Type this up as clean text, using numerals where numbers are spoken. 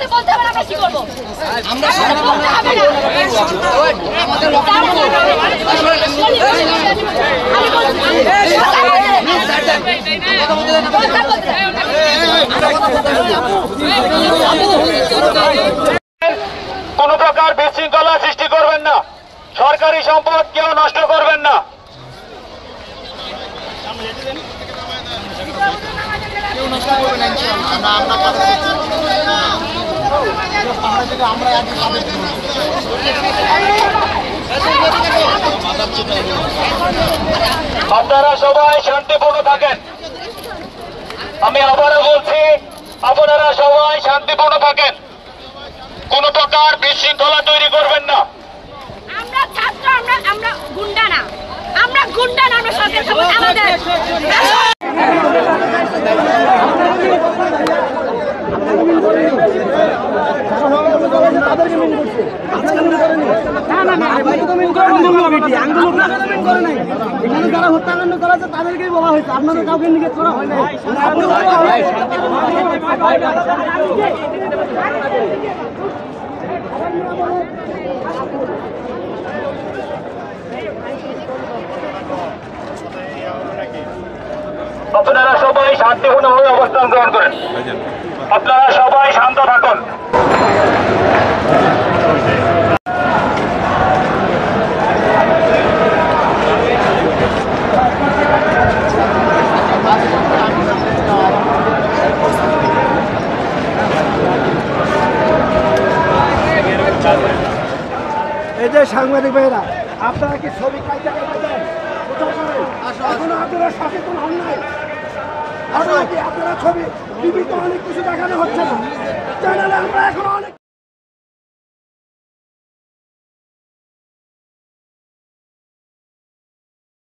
আমাদের বলতে হবে আমরা কি করব আমরা কোন প্রকার বিশৃঙ্খলা সৃষ্টি করবেন না, সরকারি সম্পদ কেউ নষ্ট করবেন না। আপনারা সবাই শান্তিপূর্ণ থাকেন। আমি আবারও বলছি, আপনারা সবাই শান্তিপূর্ণ থাকেন, কোন প্রকার বিশৃঙ্খলা তৈরি করবেন না। আমরা ছাত্র, আমরা গুন্ডা না, আমরা সরকার আমাদের যারা হত্যাকাণ্ড করেছে তাদেরকেই বলা হয়েছে, আপনাদের কাউকে নিষেধ করা হয় না। আপনারা সবাই শান্তিপূর্ণভাবে অবস্থান গ্রহণ করেন। আপনারা সবাই শান্ত থাকুন। এই যে সাংবাদিক ভাইরা, আপনারা কি ছবি কাইতে দেন? এখনো আপনারা সচেতন হন নাই? আপনারা ছবি টিভিতে অনেক কিছু দেখানো হচ্ছে না, চ্যানেলে আমরা এখনো অনেক